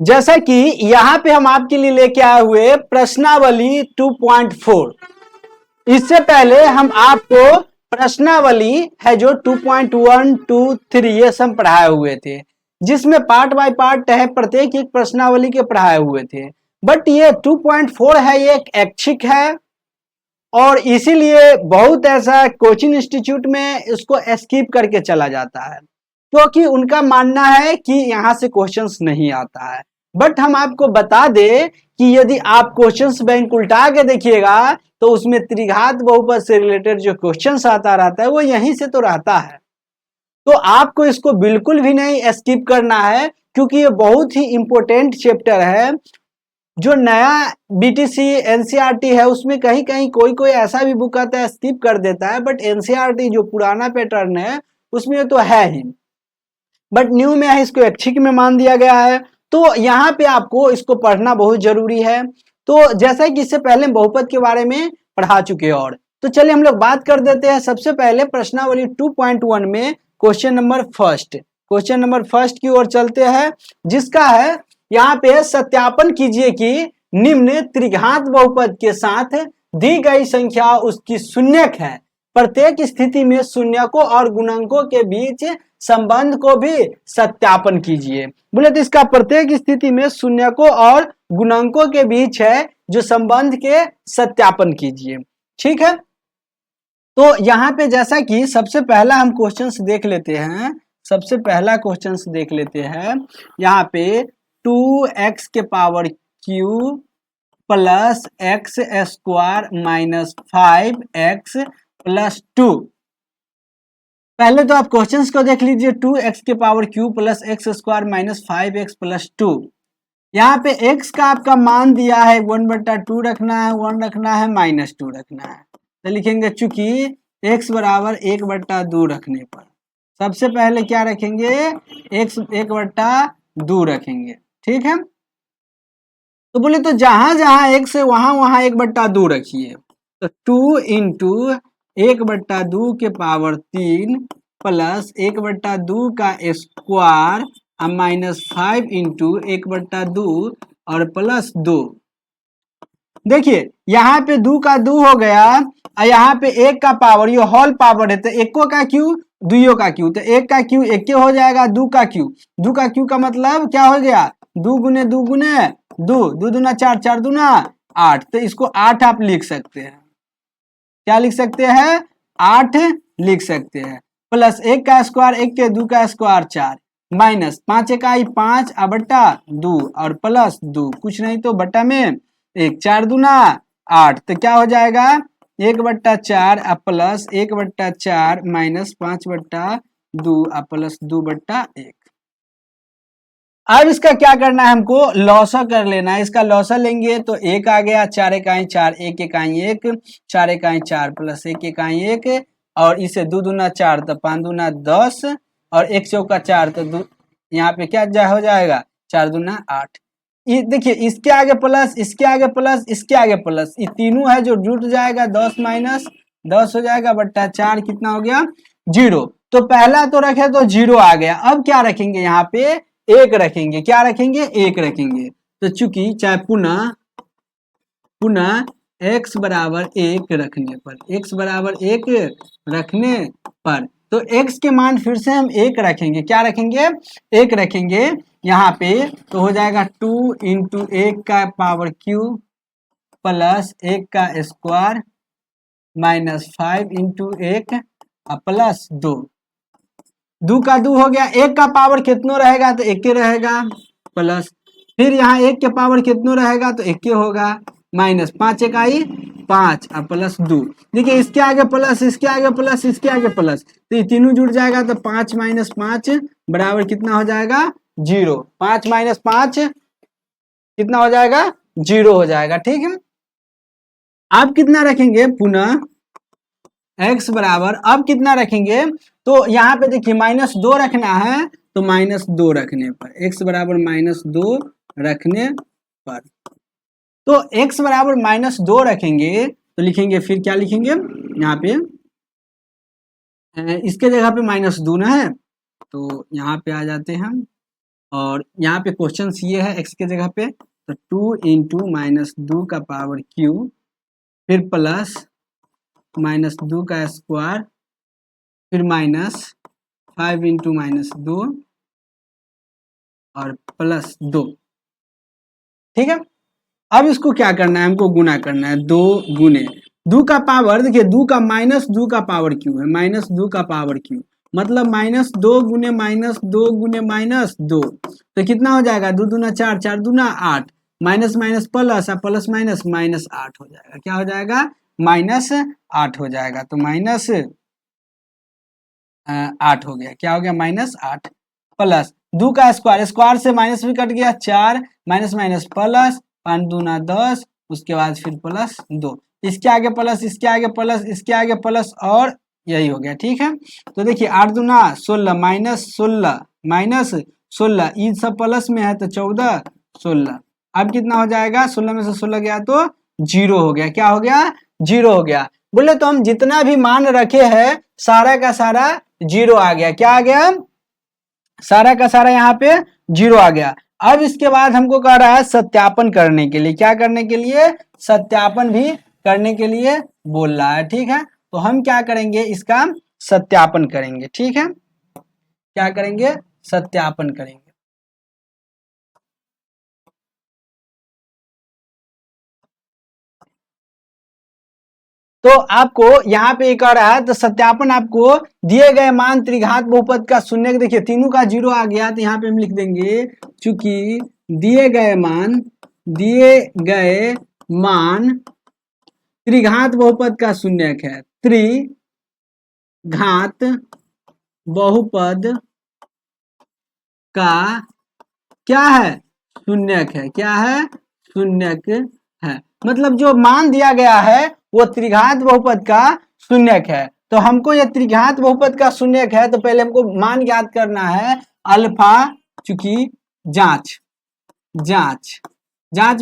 जैसा कि यहां पे हम आपके लिए लेके आए हुए प्रश्नावली 2.4। इससे पहले हम आपको प्रश्नावली है जो 2.1, 2, 3 ये सब पढ़ाए हुए थे, जिसमें पार्ट बाय पार्ट है, प्रत्येक एक प्रश्नावली के पढ़ाए हुए थे। बट ये 2.4 है, ये एक ऐच्छिक है और इसीलिए बहुत ऐसा कोचिंग इंस्टीट्यूट में इसको स्किप करके चला जाता है, क्योंकि उनका मानना है कि यहां से क्वेश्चंस नहीं आता है। बट हम आपको बता दें कि यदि आप क्वेश्चंस बैंक उल्टा के देखिएगा तो उसमें त्रिघात बहुपद से रिलेटेड जो क्वेश्चंस आता रहता है वो यहीं से तो रहता है। तो आपको इसको बिल्कुल भी नहीं स्किप करना है, क्योंकि ये बहुत ही इंपॉर्टेंट चैप्टर है। जो नया बीटीसी एनसीईआरटी है उसमें कहीं कहीं कोई कोई ऐसा भी बुक आता है स्किप कर देता है, बट एनसीईआरटी जो पुराना पैटर्न है उसमें तो है ही, बट न्यू में है, इसको ऐच्छिक में मान दिया गया है। तो यहाँ पे आपको इसको पढ़ना बहुत जरूरी है। तो जैसा कि इससे पहले बहुपद के बारे में पढ़ा चुके हैं, और तो चलिए हम लोग बात कर देते हैं। सबसे पहले प्रश्नावली 2.1 में क्वेश्चन नंबर फर्स्ट की ओर चलते हैं, जिसका है यहाँ पे सत्यापन कीजिए कि निम्न त्रिघात बहुपद के साथ दी गई संख्या उसकी शून्यक है। प्रत्येक स्थिति में शून्यकों और गुणकों के बीच संबंध को भी सत्यापन कीजिए। बोले तो इसका प्रत्येक स्थिति में शून्यकों और गुणकों के बीच है जो संबंध के सत्यापन कीजिए। ठीक है, तो यहाँ पे जैसा कि सबसे पहला हम क्वेश्चंस देख लेते हैं। सबसे पहला क्वेश्चंस देख लेते हैं। यहाँ पे 2x के power Q plus x square minus 5x plus 2। पहले तो आप क्वेश्चंस को देख लीजिए। 2x के power Q plus x square minus 5x plus 2। यहाँ पे x का आपका मान दिया है 1/2 रखना है, 1 रखना है, -2 रखना है। तो लिखेंगे चूंकि x बराबर 1/2 रखने पर सबसे पहले क्या रखेंगे, x 1/2 रखेंगे। ठीक है, तो बोले तो जहां जहां x है वहां वहां 1/2 रखिए। तो 2 इंटू 1/2 के पावर 3 प्लस 1/2 का स्क्वायर -5 इंटू 1/2 और प्लस 2। देखिए यहाँ पे 2 का 2 हो गया और यहाँ पे 1 का पावर, ये होल पावर है, तो 1 का क्यू 2 का क्यू, तो 1 का क्यू 1 हो जाएगा, 2 का क्यू का मतलब क्या हो गया, 2 गुने 2 गुने 2, 2 दूना 4, 4 दूना 8। तो इसको 8 आप लिख सकते हैं। क्या लिख सकते हैं, 8 लिख सकते हैं। प्लस 1 का स्क्वायर 1 के 2 का स्क्वायर 4 माइनस 5 इकाई 5 बट्टा 2 और प्लस 2, कुछ नहीं तो बट्टा में 1, 4 दूना 8। तो क्या हो जाएगा 1/4 प्लस 1/4 माइनस 5/2 प्लस 2/1। अब इसका क्या करना है, हमको लॉसा कर लेना है। इसका लॉसा लेंगे तो 1 आ गया, 4 इकाई 4, 1 इकाई 1, 4 इकाई 4 प्लस 1 इकाई 1 और इसे 2 दूना 4 तो 5 दूना 10 और 1 चौका 4 तो यहाँ पे क्या हो जाएगा 4 दूना 8। देखिए इसके आगे प्लस, इसके आगे प्लस, इसके आगे प्लस, ये तीनों है जो जुट जाएगा, 10 माइनस 10 हो जाएगा बट्टा 4, कितना हो गया 0। तो पहला तो रखे तो 0 आ गया। अब क्या रखेंगे, यहाँ पे 1 रखेंगे। क्या रखेंगे, 1 रखेंगे। तो चूंकि चाहे पुनः x बराबर 1 रखने पर, x बराबर 1 रखने पर तो x के मान फिर से हम 1 रखेंगे। क्या रखेंगे, 1 रखेंगे यहाँ पे, तो हो जाएगा 2 इंटू 1 का पावर क्यू प्लस 1 का स्क्वायर माइनस 5 इंटू 1 प्लस 2। 2 का 2 हो गया, 1 का पावर कितना रहेगा तो 1 रहेगा, प्लस फिर यहाँ 1 के पावर कितना रहेगा तो 1 होगा, माइनस 5 इकाई 5 और प्लस 2। देखिए इसके आगे प्लस, इसके आगे प्लस, इसके आगे प्लस, तो ये तीनों जुड़ जाएगा तो 5 माइनस 5 बराबर कितना हो जाएगा 0। 5 माइनस 5 कितना हो जाएगा 0 हो जाएगा। ठीक है, अब कितना रखेंगे, पुनः x बराबर अब कितना रखेंगे, तो यहाँ पे देखिए -2 रखना है, तो -2 रखने पर x बराबर -2 रखने पर, तो x बराबर -2 रखेंगे तो लिखेंगे, फिर क्या लिखेंगे यहाँ पे, इसके जगह पे -2 ना है, तो यहाँ पे आ जाते हैं हम और यहाँ पे क्वेश्चन ये है x के जगह पे, तो 2 इंटू माइनस 2 का पावर क्यू, फिर प्लस माइनस 2 का स्क्वायर, फिर माइनस 5 इंटू माइनस 2 और प्लस 2। ठीक है, अब इसको क्या करना है, हमको गुना करना है, 2 गुने 2 का पावर, देखिए 2 का माइनस 2 का पावर क्यू है, माइनस 2 का पावर क्यू, मतलब माइनस 2 गुने माइनस 2 गुने माइनस 2, तो कितना हो जाएगा, 2 दूना 4, 4 दूना 8, minus minus plus, plus minus minus 8 हो जाएगा, क्या हो जाएगा, माइनस 8 हो जाएगा, तो माइनस 8 हो गया, क्या हो गया, माइनस 8, प्लस 2 का स्क्वायर, स्क्वायर से माइनस भी कट गया, 4 माइनस माइनस प्लस, 5 दूना 10, उसके बाद फिर प्लस 2, इसके आगे प्लस, इसके आगे प्लस, इसके आगे प्लस, और यही हो गया। ठीक है, तो देखिए 8 दूना 16 माइनस 16 माइनस 16, ये सब प्लस में है तो 14 16, अब कितना हो जाएगा, 16 में से 16 गया तो 0 हो गया, क्या हो गया, 0 हो गया। बोले तो हम जितना भी मान रखे हैं सारा का सारा 0 आ गया, क्या आ गया, सारा का सारा यहाँ पे 0 आ गया। अब इसके बाद हमको कह रहा है सत्यापन करने के लिए, क्या करने के लिए, सत्यापन भी करने के लिए बोल रहा है। ठीक है, तो हम क्या करेंगे, इसका सत्यापन करेंगे। ठीक है, क्या करेंगे, सत्यापन करेंगे। तो आपको यहाँ पे एक आ रहा है, तो सत्यापन आपको दिए गए मान त्रिघात बहुपद का शून्य, देखिए तीनों का 0 आ गया, तो यहाँ पे हम लिख देंगे चूंकि दिए गए मान त्रिघात बहुपद का शून्यक है, त्रिघात बहुपद का क्या है, शून्यक है, क्या है, शून्यक है, मतलब जो मान दिया गया है वो त्रिघात बहुपद का शून्यक है। तो हमको ये त्रिघात बहुपद का शून्यक है, तो पहले हमको मान ज्ञात करना है अल्फा, चूंकि जांच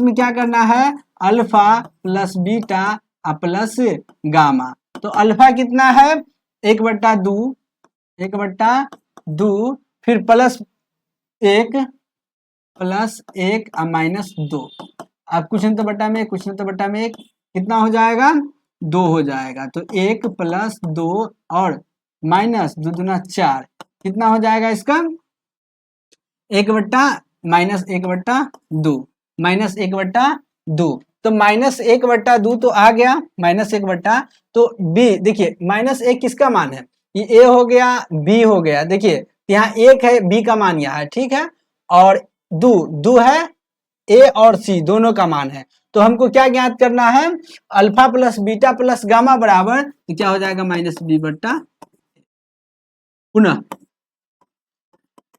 में क्या करना है, alpha plus beta plus gamma, तो अल्फा कितना है, 1/2, 1/2, फिर प्लस 1 प्लस 1 और माइनस 2, अब कुछ नहीं तो बट्टा में, कुछ नहीं तो बट्टा में 1, कितना हो जाएगा, 2 हो जाएगा, तो 1 प्लस 2 और माइनस 2 दूना 4, कितना हो जाएगा इसका, 1/-2 माइनस 1/2, तो माइनस 1/2 तो आ गया, माइनस 1/, तो बी, देखिए माइनस 1 किसका मान है, ये ए हो गया, बी हो गया, देखिए यहाँ 1 है, बी का मान यहाँ है, ठीक है, और 2 है, ए और सी दोनों का मान है, तो हमको क्या ज्ञात करना है, alpha plus beta plus gamma बराबर, तो क्या हो जाएगा, माइनस b/, पुनः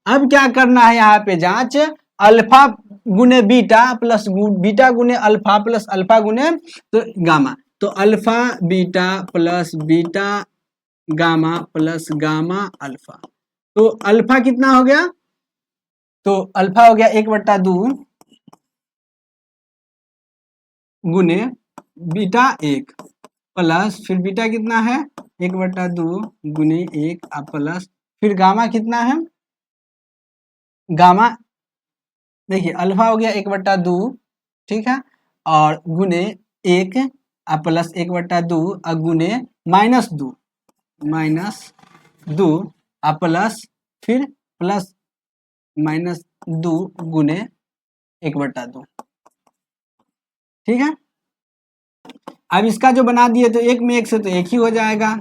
अब क्या करना है, यहाँ पे जांच, अल्फा गुने बीटा प्लस बीटा गुने अल्फा प्लस अल्फा गुने तो गामा, तो alpha beta plus beta gamma plus gamma alpha, तो अल्फा कितना हो गया, तो अल्फा हो गया 1/2 गुने बीटा 1 प्लस, फिर बीटा कितना है, 1/2 गुने 1 प्लस, फिर गामा कितना है, गामा देखिए अल्फा हो गया 1/2, ठीक है, और गुने 1 प्लस 1/2 गुने -2 प्लस, फिर प्लस -2 गुने 1/2, ठीक है। अब इसका जो बना दिए तो 1 में 1 से तो 1 ही हो जाएगा,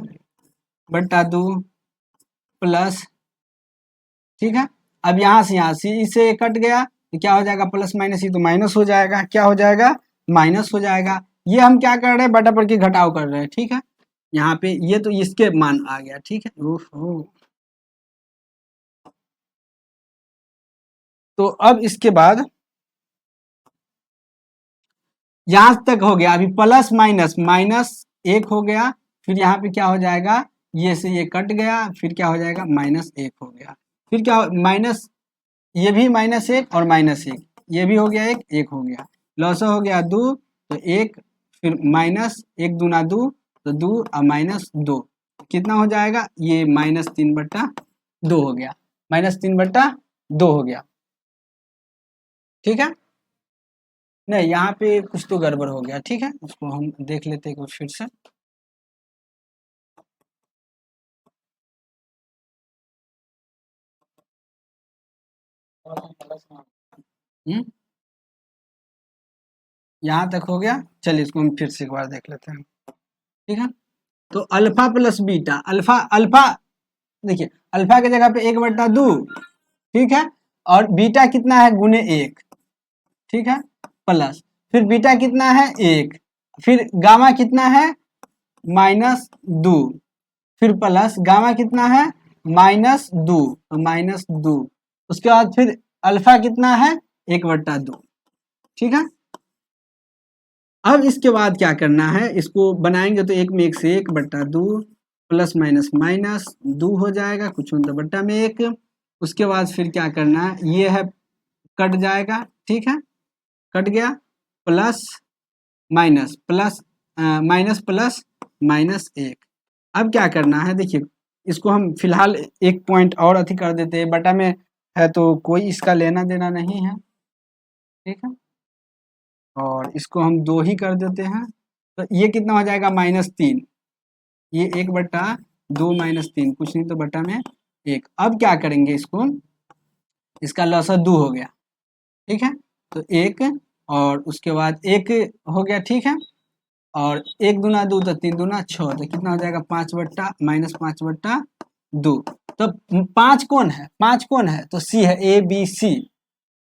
/2 प्लस, ठीक है। अब यहाँ से इससे कट गया तो क्या हो जाएगा, प्लस माइनस, ये तो माइनस हो जाएगा, क्या हो जाएगा, माइनस हो जाएगा। ये हम क्या कर रहे हैं, बटा पर के घटाव कर रहे हैं, ठीक है। यहाँ पे ये तो इसके मान आ गया, ठीक है। ओहो, तो अब इसके बाद यहां तक हो गया, अभी प्लस माइनस, -1 हो गया, फिर यहाँ पे क्या हो जाएगा, ये से ये कट गया, फिर क्या हो जाएगा, -1 हो गया, फिर क्या माइनस, ये भी -1 और -1, ये भी हो गया 1 हो गया, लॉस हो गया 2, तो 1, फिर -1 दूना 2, तो 2 और -2 कितना हो जाएगा, ये -3/2 हो गया, -3/2 हो गया। ठीक है। नहीं, यहाँ पे कुछ तो गड़बड़ हो गया, ठीक है, उसको हम देख लेते हैं एक बार फिर से। हम्म, यहाँ तक हो गया। चलिए इसको हम फिर से एक बार देख लेते हैं, ठीक है। तो alpha plus beta, alpha alpha देखिए, अल्फा की जगह पे 1/2, ठीक है, और बीटा कितना है गुने 1, ठीक है, प्लस फिर बीटा कितना है 1, फिर गामा कितना है -2, फिर प्लस गामा कितना है -2, तो -2, उसके बाद फिर अल्फा कितना है 1/2, ठीक है। अब इसके बाद क्या करना है, इसको बनाएंगे तो एक में 1 से 1/2 प्लस माइनस माइनस 2 हो जाएगा, कुछ तो बट्टा में 1। उसके बाद फिर क्या करना है, ये है कट जाएगा, ठीक है, कट गया, plus minus plus minus plus -1। अब क्या करना है, देखिए इसको हम फिलहाल एक पॉइंट और अति कर देते हैं, बटा में है तो कोई इसका लेना देना नहीं है, ठीक है, और इसको हम 2 ही कर देते हैं, तो ये कितना हो जाएगा -3, ये 1/2 -3, कुछ नहीं तो बटा में 1। अब क्या करेंगे, इसको इसका लसा 2 हो गया, ठीक है, तो 1 और उसके बाद 1 हो गया, ठीक है, और 1 दूना 2 तो 3 दूना 6, तो कितना हो जाएगा 5/-5/2। तो 5 कौन है, 5 कौन है, तो सी है, ए बी सी,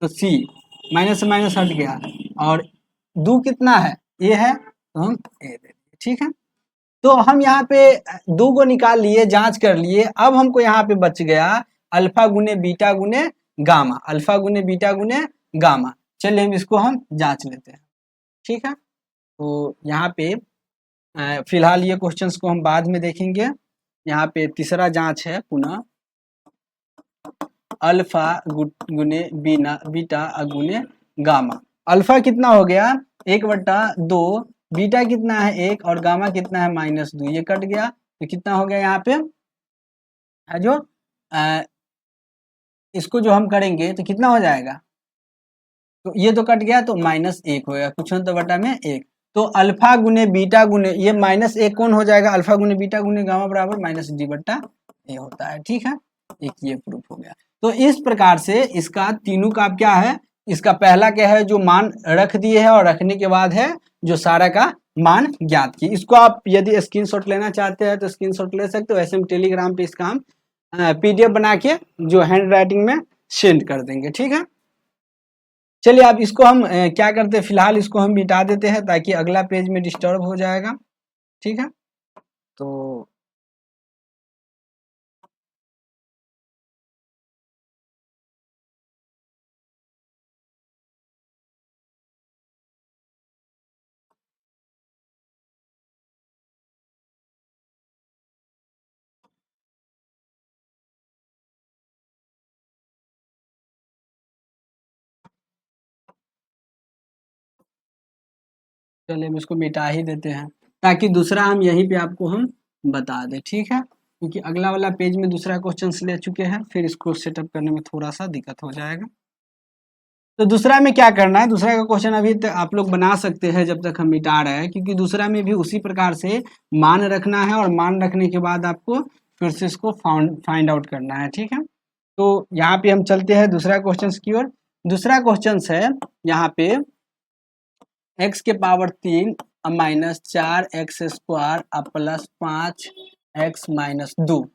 तो सी माइनस से माइनस हट गया, और 2 कितना है, ए है, तो हम ए दे दिए, ठीक है। तो हम यहाँ पे 2 को निकाल लिए, जांच कर लिए, अब हमको यहाँ पे बच गया अल्फा गुने बीटा गुने गामा, अल्फा गुने बीटा गुने गामा। चलिए हम इसको हम जांच लेते हैं, ठीक है। तो यहाँ पे फिलहाल ये क्वेश्चंस को हम बाद में देखेंगे। यहाँ पे तीसरा जांच है पुनः, अल्फा गुने बीटा गुने गामा। अल्फा कितना हो गया 1/2, बीटा कितना है 1 और गामा कितना है -2, ये कट गया, तो कितना हो गया यहाँ पे है जो इसको जो हम करेंगे तो कितना हो जाएगा, तो ये तो कट गया, तो -1 होगा, कुछ तो बटा में 1। तो अल्फा गुने बीटा गुने ये -1 कौन हो जाएगा, अल्फा गुने बीटा गुने गामा बराबर -d/a होता है, ठीक है, एक ये प्रूफ हो गया। तो इस प्रकार से इसका तीनों का क्या है, इसका पहला क्या है, जो मान रख दिए है, और रखने के बाद है जो सारा का मान ज्ञात किए। इसको आप यदि स्क्रीनशॉट लेना चाहते हैं तो स्क्रीनशॉट ले सकते हो, ऐसे हम टेलीग्राम पे इसका हम PDF बना के जो हैंड राइटिंग में सेंड कर देंगे, ठीक है। चलिए अब इसको हम क्या करते हैं, फिलहाल इसको हम मिटा देते हैं ताकि अगला पेज में डिस्टर्ब हो जाएगा, ठीक है। तो चलिए हम इसको मिटा ही देते हैं ताकि दूसरा हम यहीं पे आपको हम बता दें, ठीक है, क्योंकि अगला वाला पेज में दूसरा क्वेश्चन ले चुके हैं, फिर इसको सेटअप करने में थोड़ा सा दिक्कत हो जाएगा। तो दूसरा में क्या करना है, दूसरा का क्वेश्चन अभी तक आप लोग बना सकते हैं जब तक हम मिटा रहे हैं, क्योंकि दूसरा में भी उसी प्रकार से मान रखना है, और मान रखने के बाद आपको फिर से इसको फाइंड आउट करना है, ठीक है। तो यहाँ पे हम चलते हैं दूसरा क्वेश्चन की ओर। दूसरा क्वेश्चन है यहाँ पे x के power 3 -4 x square plus 5 x -2,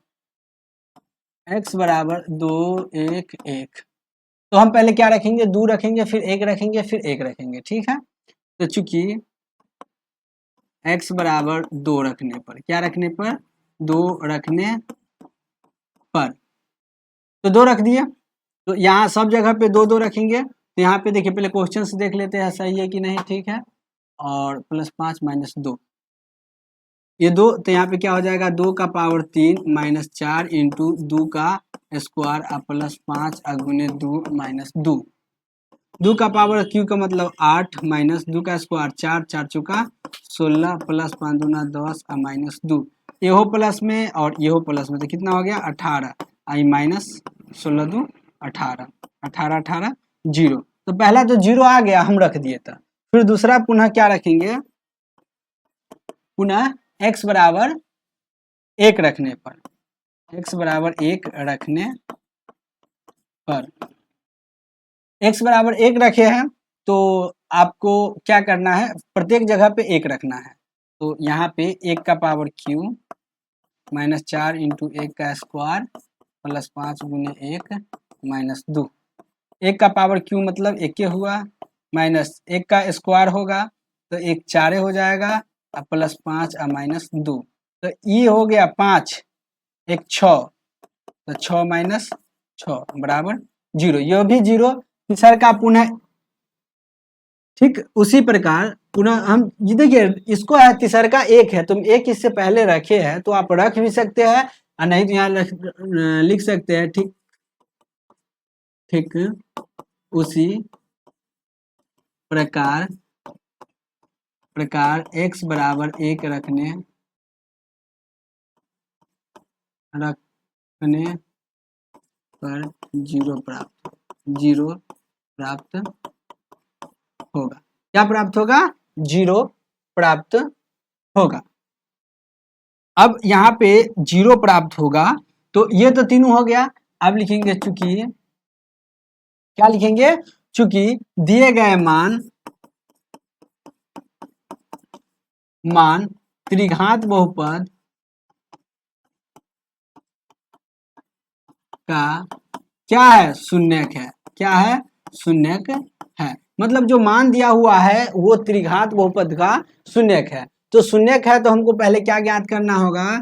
x बराबर 2 1 1। तो हम पहले क्या रखेंगे, 2 रखेंगे, फिर 1 रखेंगे, फिर 1 रखेंगे, ठीक है। तो चूंकि x बराबर 2 रखने पर, क्या रखने पर, 2 रखने पर, तो 2 रख दिए, तो यहाँ सब जगह पे 2 2 रखेंगे। तो यहाँ पे देखिए पहले क्वेश्चन से देख लेते हैं सही है कि नहीं, ठीक है, और +5 -2 ये 2, तो यहाँ पे क्या हो जाएगा, 2 का पावर 3 -4 इंटू 2 का स्क्वायर प्लस 5 गुने 2 -2, 2 का पावर क्यू का मतलब 8 -2 का स्क्वायर 4 4 चौका 16 प्लस 5 दूना 10 -2, ये हो प्लस में और ये हो प्लस में, तो कितना हो गया 18, आई -16 2 18, 18 18 0, तो पहला तो 0 आ गया, हम रख दिए था। फिर दूसरा पुनः क्या रखेंगे, पुनः x बराबर 1 रखने पर, x बराबर 1 रखने पर, x बराबर 1 रखे हैं तो आपको क्या करना है, प्रत्येक जगह पे 1 रखना है। तो यहाँ पे 1 का पावर क्यू -4 इंटू 1 का स्क्वायर प्लस 5 गुने 1 -2। 1 का पावर क्यू मतलब 1 हुआ, माइनस 1 का स्क्वायर होगा तो 1 4 हो जाएगा, और प्लस 5 और -2, तो ये हो गया 5, 1 6, तो 6 माइनस 6 बराबर 0, यह भी 0। तीसर का पुनः ठीक उसी प्रकार पुनः हम ये देखिए, इसको है तीसर का 1 है, तुम 1 इससे पहले रखे हैं तो आप रख भी सकते हैं, और नहीं तो यहाँ लिख सकते हैं ठीक ठीक उसी प्रकार x बराबर 1 रखने पर 0 प्राप्त होगा। क्या प्राप्त होगा, 0 प्राप्त होगा। अब यहाँ पे 0 प्राप्त होगा, तो ये तो तीनों हो गया। अब लिखेंगे चूंकि, क्या लिखेंगे, चूंकि दिए गए मान त्रिघात बहुपद का क्या है, शून्यक है। क्या है, शून्यक है। मतलब जो मान दिया हुआ है वो त्रिघात बहुपद का शून्यक है। तो शून्यक है तो हमको पहले क्या ज्ञात करना होगा,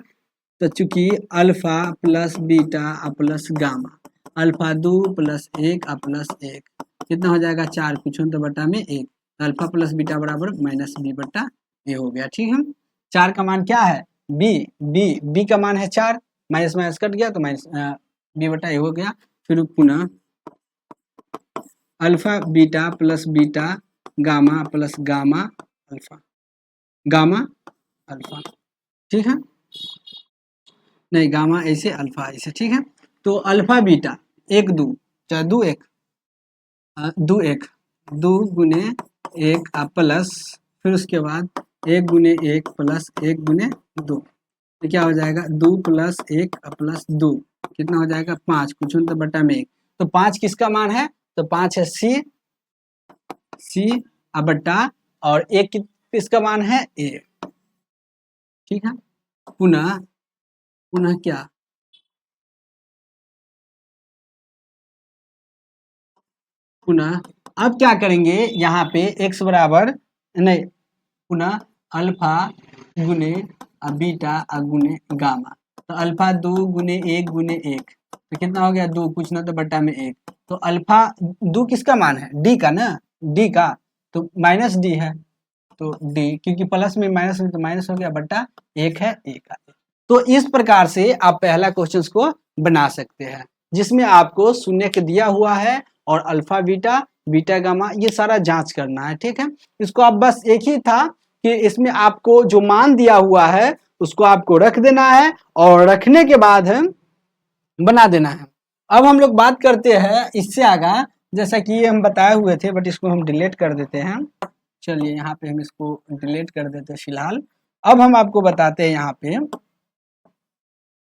तो चूंकि alpha plus beta plus gamma, alpha 2 plus 1 plus 1 कितना हो जाएगा, 4 कुछ तो बटा में 1, अल्फा प्लस बीटा बराबर -b बटा a हो गया। ठीक है, 4 का मान क्या है, b का मान है 4, माइनस माइनस कट गया तो b बटा a हो गया। फिर पुनः alpha beta plus beta gamma plus gamma alpha, gamma alpha, ठीक है, नहीं गामा ऐसे अल्फा ऐसे, ठीक है। तो अल्फा बीटा 1 2 चाहे 2 1 2 1 2 गुने 1 प्लस, फिर उसके बाद 1 गुने 1 प्लस 1 गुने 2, तो क्या हो जाएगा 2 प्लस 1 प्लस 2 कितना हो जाएगा 5 कुछ तो बटा में 1। तो 5 किसका मान है, तो 5 है सी बटा, और 1 किसका मान है a, ठीक है। पुनः क्या, पुनः अब क्या करेंगे, यहाँ पे x बराबर नहीं, पुनः अल्फा गुने बीटा गुने गामा, तो अल्फा 2 गुने 1 गुने 1 तो कितना हो गया 2 कुछ ना तो बटा में 1। तो अल्फा 2 किसका मान है, d का ना, d का, तो माइनस d है, तो d क्योंकि प्लस में माइनस में तो माइनस हो गया बटा 1 है a का। तो इस प्रकार से आप पहला क्वेश्चन को बना सकते हैं, जिसमें आपको शून्य दिया हुआ है और अल्फा बीटा गामा ये सारा जांच करना है। ठीक है, इसको आप बस एक ही था कि इसमें आपको जो मान दिया हुआ है उसको आपको रख देना है, और रखने के बाद बना देना है। अब हम लोग बात करते हैं इससे आगा, जैसा कि ये हम बताए हुए थे, बट इसको हम डिलीट कर देते हैं। चलिए यहाँ पे हम इसको डिलीट कर देते हैं फिलहाल। अब हम आपको बताते हैं यहाँ पे,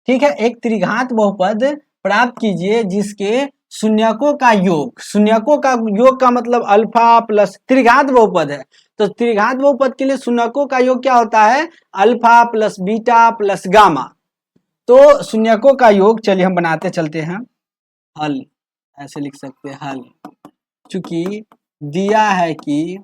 ठीक है, एक त्रिघात बहुपद प्राप्त कीजिए जिसके शून्यकों का योग, शून्यकों का योग का मतलब अल्फा प्लस, त्रिघात बहुपद है तो त्रिघात बहुपद के लिए शून्यकों का योग क्या होता है, alpha plus beta plus gamma. तो शून्यकों का योग चलिए हम बनाते चलते हैं, हल ऐसे लिख सकते हैं, हल चूंकि दिया है कि,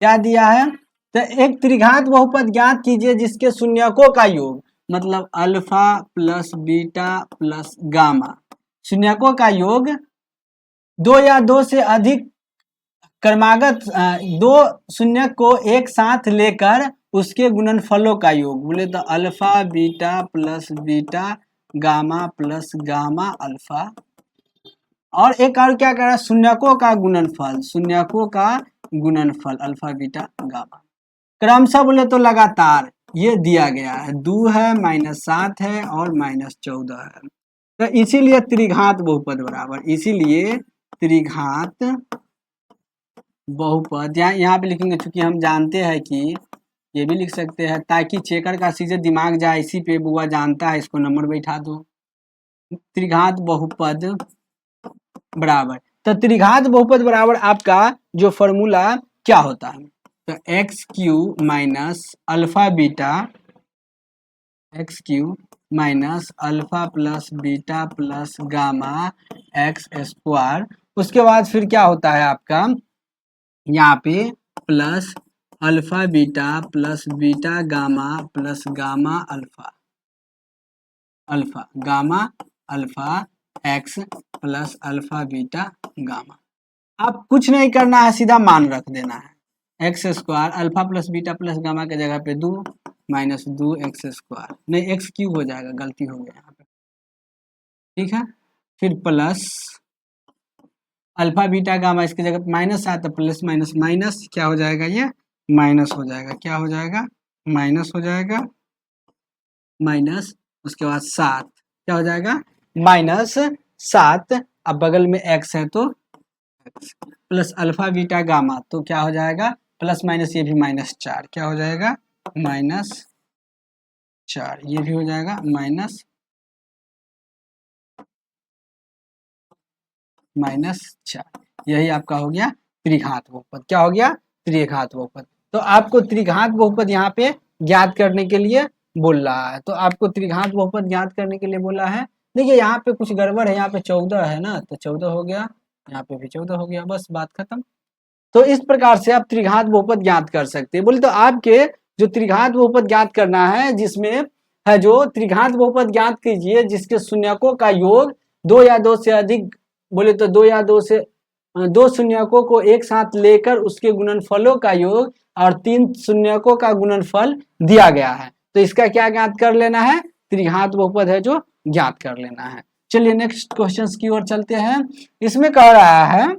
क्या दिया है, तो एक त्रिघात बहुपद ज्ञात कीजिए जिसके शून्यकों का योग मतलब alpha plus beta plus gamma, शून्यकों का योग 2 या 2 से अधिक क्रमागत 2 शून्य को एक साथ लेकर उसके गुणनफलों का योग, बोले तो alpha beta plus beta gamma plus gamma alpha. और एक और क्या कर रहा है, शून्यकों का गुणनफल, शून्यकों का गुणनफल अल्फा बीटा गामा, क्रमशः बोले तो लगातार ये दिया गया है, 2 है -7 है और -14 है। तो इसीलिए त्रिघात बहुपद बराबर, इसीलिए त्रिघात बहुपद, यहाँ पे लिखेंगे चूंकि हम जानते हैं कि ये भी लिख सकते हैं ताकि चेकर का सीधे दिमाग जाए, इसी पे बुआ जानता है, इसको नंबर बैठा दो। त्रिघात बहुपद बराबर, तो त्रिघात बहुपद बराबर आपका जो फॉर्मूला क्या होता है, तो x Q minus alpha beta, x Q minus alpha plus beta plus gamma x square. उसके बाद फिर क्या होता है आपका यहाँ पे plus alpha beta gamma plus gamma alpha, alpha gamma alpha x plus alpha beta gamma. आप कुछ नहीं करना है, सीधा मान रख देना है। X square alpha plus beta plus gamma के जगह पे 2 माइनस 2 एक्स स्क्वायर, नहीं एक्स क्यूब हो जाएगा, गलती हो गया यहाँ पे, ठीक है। फिर प्लस अल्फा बीटा गामा, इसकी जगह माइनस आता है, प्लस माइनस माइनस क्या हो जाएगा, ये माइनस हो जाएगा, क्या हो जाएगा, माइनस हो जाएगा, माइनस उसके बाद 7 क्या हो जाएगा, -7। अब बगल में x है तो x plus alpha beta gamma, तो क्या हो जाएगा प्लस माइनस, ये भी -4 क्या हो जाएगा, -4, ये भी हो जाएगा -4। यही आपका हो गया त्रिघात बहुपद। क्या हो गया, त्रिघात बहुपद। तो आपको त्रिघात बहुपद यहाँ पे ज्ञात करने के लिए बोल रहा है, तो आपको त्रिघात बहुपद ज्ञात करने के लिए बोला है। देखिए यहाँ पे कुछ गड़बड़ है, यहाँ पे 14 है ना, तो 14 हो गया, यहाँ पे भी 14 हो गया, बस बात खत्म। तो इस प्रकार से आप त्रिघात बहुपद ज्ञात कर सकते हैं। बोले तो आपके जो त्रिघात बहुपद ज्ञात करना है, जिसमें है जो त्रिघात बहुपद ज्ञात कीजिए जिसके शून्यकों का योग 2 या 2 से अधिक, बोले तो 2 या 2 से 2 शून्यकों को एक साथ लेकर उसके गुणनफलों का योग और 3 शून्यकों का गुणनफल दिया गया है, तो इसका क्या ज्ञात कर लेना है, त्रिघात बहुपद है जो ज्ञात कर लेना है। चलिए नेक्स्ट क्वेश्चन की ओर चलते हैं। इसमें कह रहा है,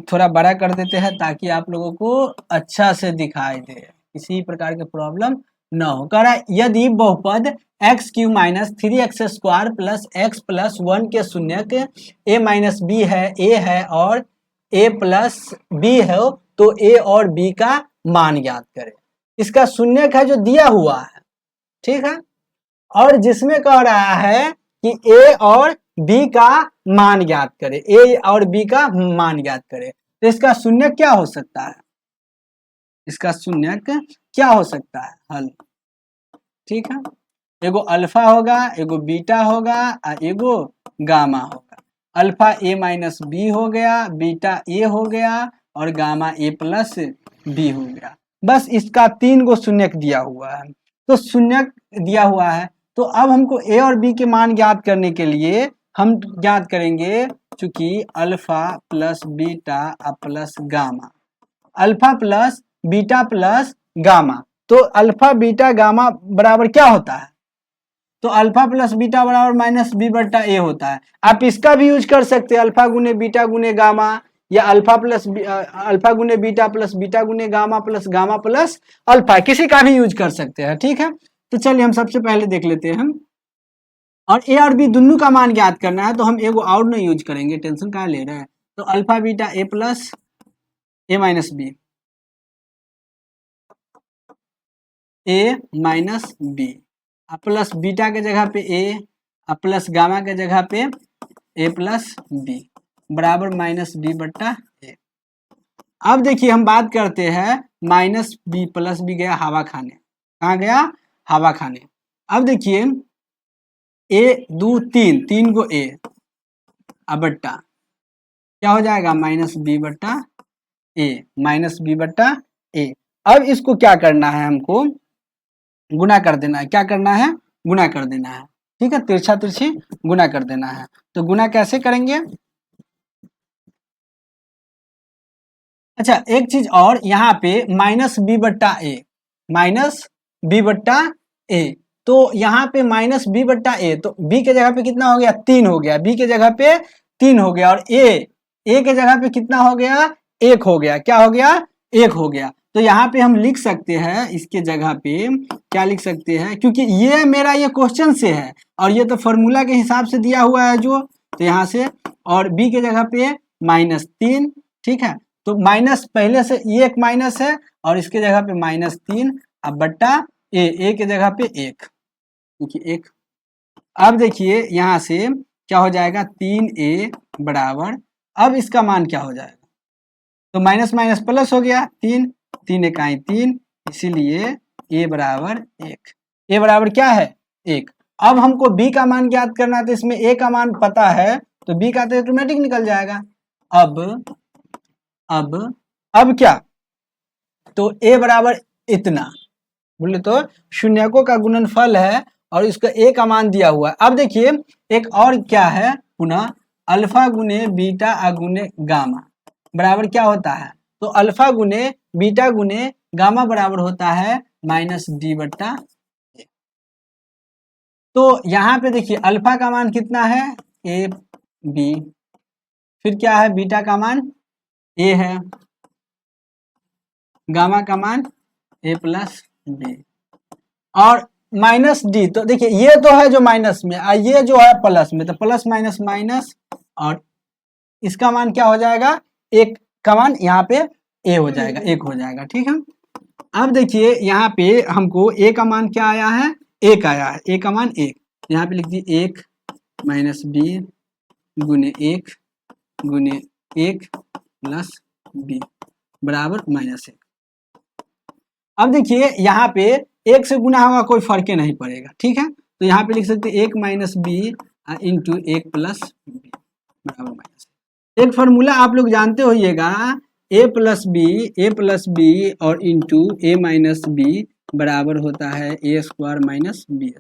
थोड़ा बड़ा कर देते हैं ताकि आप लोगों को अच्छा से दिखाई दे, किसी प्रकार के प्रॉब्लम न हो। कह रहा है यदि बहुपद x Q minus 3x square plus x plus 1 के शून्यक a माइनस बी है, a है और a प्लस बी है, तो a और b का मान ज्ञात करें। इसका शून्यक है जो दिया हुआ है, ठीक है, और जिसमें कह रहा है कि a और b का मान ज्ञात करे, a और b का मान ज्ञात करे, तो इसका शून्यक क्या हो सकता है, इसका शून्यक क्या हो सकता है, हल, ठीक है। एगो अल्फा होगा, एगो बीटा होगा और एगो गामा होगा। अल्फा a माइनस बी हो गया, बीटा a हो गया और गामा a प्लस बी हो गया। बस इसका 3 गो शून्यक दिया हुआ है। तो शून्यक दिया हुआ है, तो अब हमको a और b के मान ज्ञात करने के लिए हम ज्ञात करेंगे, चूंकि alpha plus beta plus gamma, alpha plus beta plus gamma, तो अल्फा बीटा गामा बराबर क्या होता है, तो अल्फा प्लस बीटा बराबर माइनस बी बट्टा ए होता है। आप इसका भी यूज कर सकते हैं, अल्फा गुने बीटा गुने गामा, या अल्फा गुने बीटा प्लस बीटा गुने गामा प्लस अल्फा, किसी का भी यूज कर सकते हैं, ठीक है। तो चलिए हम सबसे पहले देख लेते हैं, और ए और बी दोनों का मान ज्ञात करना है, तो हम एगो और नहीं यूज करेंगे, टेंशन कहाँ ले रहे हैं। तो alpha beta A plus A minus B, A minus B, plus beta के जगह पे ए प्लस गामा के जगह पे ए प्लस बी बराबर माइनस बी बट्टा ए। अब देखिए हम बात करते हैं माइनस बी प्लस बी गया हवा खाने, कहाँ गया, हवा खाने। अब देखिए ए 2 3 गो ए अब बट्टा क्या हो जाएगा, माइनस बी बट्टा ए, माइनस बी बट्टा ए। अब इसको क्या करना है, हमको गुना कर देना है, क्या करना है, गुना कर देना है, ठीक है, तिरछा तिरछी गुना कर देना है। तो गुना कैसे करेंगे, अच्छा एक चीज और, यहाँ पे माइनस बी बट्टा ए, माइनस बी बट्टा ए, तो यहाँ पे माइनस बी बट्टा ए, तो बी के जगह पे कितना हो गया, 3 हो गया, बी के जगह पे 3 हो गया, और ए के जगह पे कितना हो गया, 1 हो गया, क्या हो गया, 1 हो गया। तो यहाँ पे हम लिख सकते हैं, इसके जगह पे क्या लिख सकते हैं, क्योंकि ये मेरा ये क्वेश्चन से है और ये तो फॉर्मूला के हिसाब से दिया हुआ है जो तो यहाँ से, और b के जगह पे -3, ठीक है। तो माइनस पहले से ये एक माइनस है और इसके जगह पे -3, अब बट्टा ए के जगह पे 1, देखिए 1। अब देखिए यहाँ से क्या हो जाएगा, 3a बराबर, अब इसका मान क्या हो जाएगा, तो माइनस माइनस प्लस हो गया, 3, 3 इकाई 3, इसीलिए a बराबर 1। a बराबर क्या है, 1। अब हमको b का मान ज्ञात करना है, तो इसमें a का मान पता है तो b का तो ऑटोमेटिक निकल जाएगा। अब क्या, तो a बराबर इतना, बोले तो शून्यकों का गुणनफल है और इसका a का मान दिया हुआ है। अब देखिए एक और क्या है, पुनः अल्फा गुने बीटा अगुने गामा बराबर क्या होता है, तो अल्फा गुने बीटा गुने गामा बराबर होता है -d/a। तो यहाँ पे देखिए अल्फा का मान कितना है, a b, फिर क्या है, बीटा का मान a है, गामा का मान a प्लस b, और -d, तो देखिए ये तो है जो माइनस में, ये जो है प्लस में, तो प्लस माइनस माइनस, और इसका मान क्या हो जाएगा, 1 का मान यहाँ पे a हो जाएगा, 1 हो जाएगा, ठीक है। अब देखिए यहाँ पे हमको a का मान क्या आया है, 1 आया है, a का मान 1, यहाँ पे लिख दिए 1 -b गुने 1 गुने 1 प्लस b बराबर -1। अब देखिए यहाँ पे 1 से गुना होगा कोई फर्क नहीं पड़ेगा, ठीक है। तो यहाँ पे लिख सकते हैं 1 - b इंटू 1 प्लस b बराबर -1। एक फार्मूला आप लोग जानते होइएगा, a प्लस बी और इंटू a माइनस बी बराबर होता है a² माइनस b²,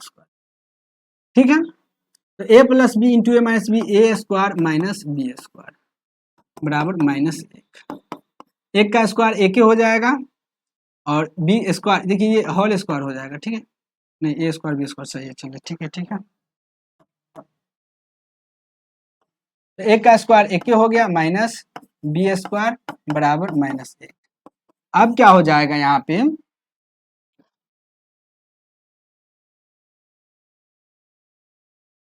ठीक है। तो a plus B into a minus B, a² minus b² बराबर -1। 1 का स्क्वायर 1 हो जाएगा और b² देखिए ये होल स्क्वायर हो जाएगा, ठीक है, नहीं a² b² सही है, चलिए ठीक है, ठीक है। तो 1 का स्क्वायर 1 हो गया माइनस b² बराबर -1। अब क्या हो जाएगा यहाँ पे,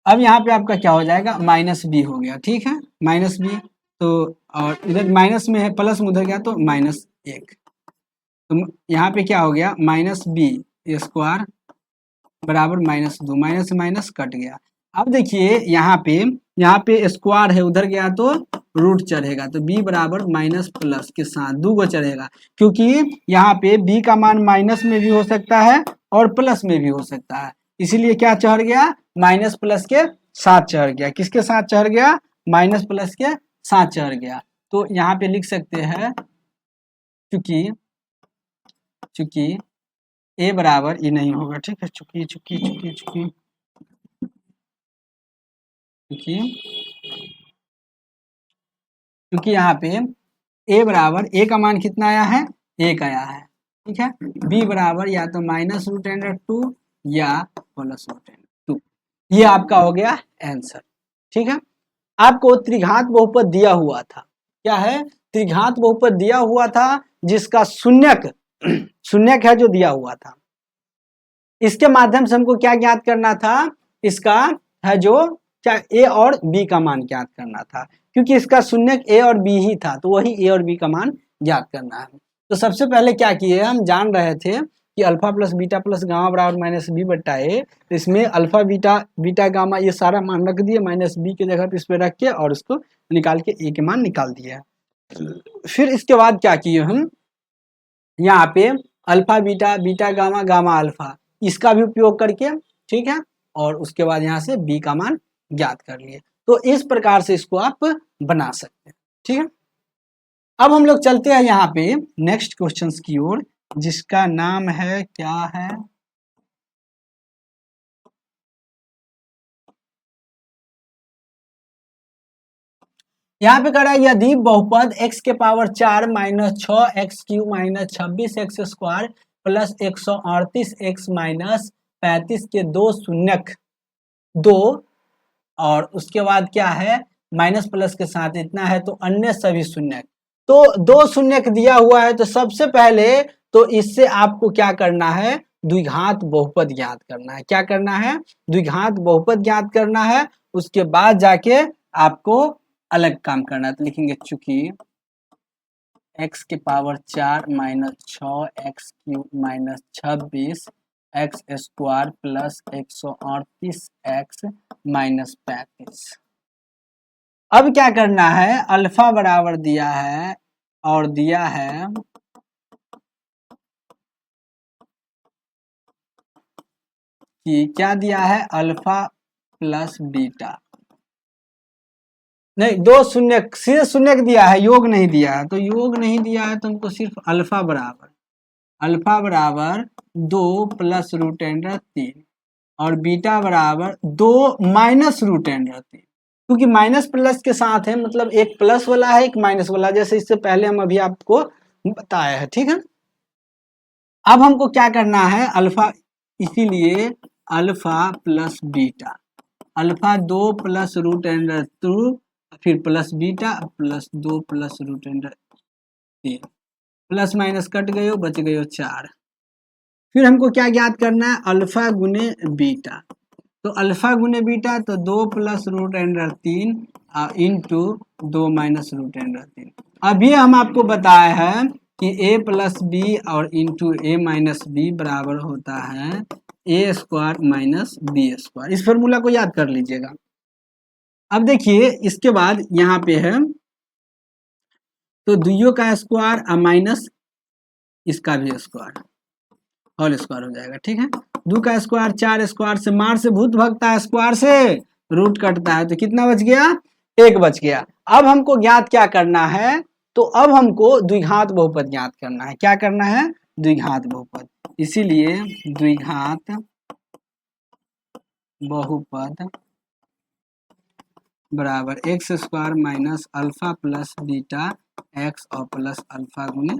अब यहाँ पे आपका क्या हो जाएगा, -b हो गया, ठीक है, -b। तो और इधर माइनस में है, प्लस में उधर गया तो -1, तो यहाँ पे क्या हो गया, -b² बराबर -2, माइनस माइनस कट गया। अब देखिए यहाँ पे स्क्वायर है, उधर गया तो रूट चढ़ेगा, तो b बराबर माइनस प्लस के साथ 2 गो चढ़ेगा, क्योंकि यहाँ पे b का मान माइनस में भी हो सकता है और प्लस में भी हो सकता है, इसीलिए क्या चढ़ गया, माइनस प्लस के साथ चढ़ गया। किसके साथ चढ़ गया, माइनस प्लस के साथ चढ़ गया। तो यहाँ पे लिख सकते हैं, चूंकि a बराबर, ये नहीं होगा, ठीक है, चूंकि यहाँ पे a बराबर, a का मान कितना आया है, 1 आया है, ठीक है। b बराबर या तो -√2 या +√2, ये आपका हो गया आंसर, ठीक है। आपको त्रिघात बहुपद दिया हुआ था, क्या है, त्रिघात बहुपद दिया हुआ था जिसका शून्यक है जो दिया हुआ था, इसके माध्यम से हमको क्या ज्ञात करना था, इसका है जो क्या, a और b का मान ज्ञात करना था, क्योंकि इसका शून्यक a और b ही था, तो वही a और b का मान ज्ञात करना है। तो सबसे पहले क्या किए, हम जान रहे थे कि alpha plus beta plus gamma बराबर -b/a, तो इसमें अल्फा बीटा गामा ये सारा मान रख दिए, -b के जगह पे इस पे रख के और इसको निकाल के a के मान निकाल दिया। फिर इसके बाद क्या किए हम, यहाँ पे alpha beta gamma gamma alpha, इसका भी उपयोग करके, ठीक है, और उसके बाद यहाँ से b का मान ज्ञात कर लिए। तो इस प्रकार से इसको आप बना सकते हैं, ठीक है। अब हम लोग चलते हैं यहाँ पे नेक्स्ट क्वेश्चंस की ओर, जिसका नाम है, क्या है, यहाँ पे कह रहा है यदि बहुपद x के power 4 - 6x³ - 26x² plus 138x - 35 के दो शून्यक, और उसके बाद क्या है, माइनस प्लस के साथ इतना है, तो अन्य सभी शून्यक, तो 2 शून्यक दिया हुआ है, तो सबसे पहले तो इससे आपको क्या करना है, द्विघात बहुपद ज्ञात करना है। क्या करना है, द्विघात बहुपद ज्ञात करना है, उसके बाद जाके आपको अलग काम करना है। तो लिखेंगे चूंकि x के power 4 minus 6 x cube minus 26 x square plus 138 x minus 35। अब क्या करना है, अल्फा बराबर दिया है और दिया है कि क्या दिया है, अल्फा प्लस बीटा, नहीं दो शून्य, सीधे शून्य दिया है, योग नहीं दिया है। तो योग नहीं दिया है तो हमको सिर्फ अल्फा बराबर 2 प्लस रूट अंडर 3 और बीटा बराबर 2 माइनस रूट अंडर 3, क्योंकि माइनस प्लस के साथ है, मतलब एक प्लस वाला है एक माइनस वाला, जैसे इससे पहले हम अभी आपको बताया है। ठीक है, अब हमको क्या करना है, अल्फा, इसीलिए alpha plus beta, alpha 2 plus root under 2 फिर plus beta plus 2 plus root under 3, plus minus cut गए हो, बच गए हो 4। फिर हमको क्या ज्ञात करना है, अल्फा गुने बीटा। तो अल्फा गुने बीटा तो 2 plus root under 3 into 2 minus root under 3। अभी हम आपको बताए हैं कि a प्लस बी और इंटू ए माइनस बी बराबर होता है A square minus B square. इस फॉर्मूला को याद कर लीजिएगा। अब देखिए इसके बाद यहाँ पे है तो दुइयों का स्क्वायर माइनस इसका भी स्क्वायर, होल स्क्वायर हो जाएगा। ठीक है, 2 का स्क्वायर 4, स्क्वायर से मार से भूत भगता है, स्क्वायर से रूट कटता है, तो कितना बच गया, 1 बच गया। अब हमको ज्ञात क्या करना है, तो अब हमको द्विघात बहुपद ज्ञात करना है। क्या करना है, द्विघात बहुपद, इसीलिए द्विघात बहुपद बराबर x square minus alpha plus beta x और प्लस अल्फा गुने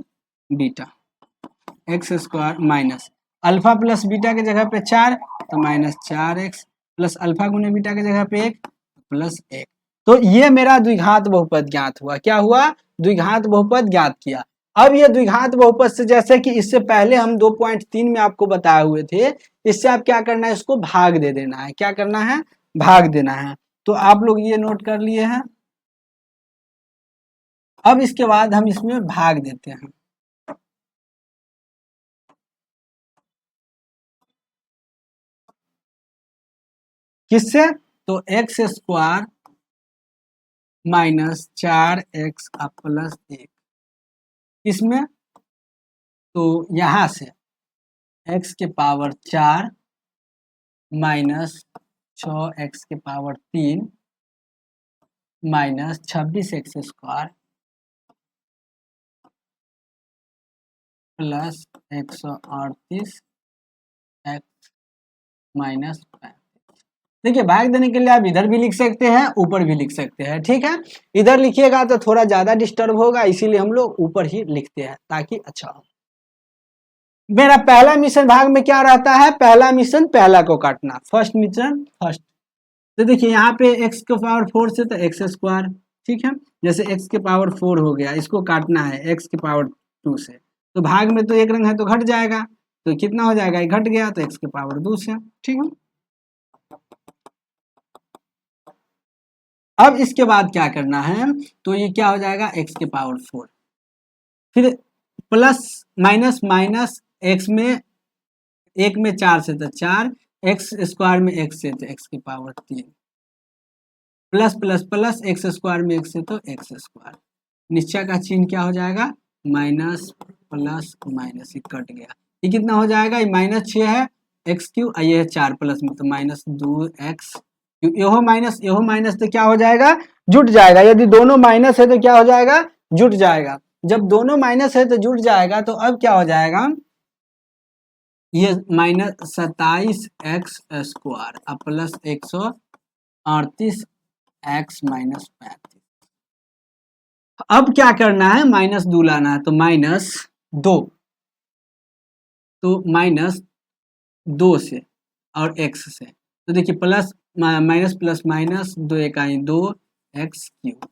beta, x square minus alpha plus beta के जगह पे 4 तो माइनस 4x प्लस अल्फा गुने बीटा के जगह पे 1 प्लस 1। तो ये मेरा द्विघात बहुपद ज्ञात हुआ। क्या हुआ, द्विघात बहुपद ज्ञात किया। अब ये द्विघात बहुपद से, जैसे कि इससे पहले हम 2.3 में आपको बताए हुए थे, इससे आप क्या करना है, इसको भाग दे देना है। क्या करना है, भाग देना है। तो आप लोग ये नोट कर लिए हैं। अब इसके बाद हम इसमें भाग देते हैं। किससे, तो x square minus 4x plus 1, इसमें तो यहां से x के पावर 4 माइनस 6x के power 3 minus 26x square plus 138 x minus 35। देखिए भाग देने के लिए आप इधर भी लिख सकते हैं, ऊपर भी लिख सकते हैं। ठीक है, इधर लिखिएगा तो थोड़ा ज्यादा डिस्टर्ब होगा, इसीलिए हम लोग ऊपर ही लिखते हैं ताकि अच्छा हो। मेरा पहला मिशन भाग में क्या रहता है, पहला मिशन पहला को काटना, फर्स्ट मिशन फर्स्ट। तो देखिए यहाँ पे x के पावर 4 से तो एक्स स्क्वायर, ठीक है, जैसे x के पावर 4 हो गया, इसको काटना है x के पावर 2 से, तो भाग में तो एक रंग है तो घट जाएगा, तो कितना हो जाएगा, ये घट गया तो x के पावर 2 से। ठीक है, अब इसके बाद क्या करना है, तो ये क्या हो जाएगा, x के पावर 4, फिर प्लस माइनस माइनस x में, एक में 4 से तो 4, एक्स स्क्वायर में x से तो x के power 3, plus plus plus x square में x से तो x स्क्वायर, निश्चय का चिन्ह क्या हो जाएगा, माइनस प्लस माइनस, ये कट गया, ये कितना हो जाएगा, ये माइनस 6 है एक्स क्यू, ये है 4 प्लस में तो माइनस 2x, यहो माइनस तो क्या हो जाएगा, जुट जाएगा। यदि दोनों माइनस है तो क्या हो जाएगा, जुट जाएगा। जब दोनों माइनस है तो जुट जाएगा, तो अब क्या हो जाएगा, ये minus 27x square plus 138 x minus 35। अब क्या करना है, माइनस 2 लाना है, तो माइनस 2, तो माइनस 2 से और x से, तो देखिए प्लस माइनस प्लस माइनस 2 इकाई 2 एक्स क्यूब,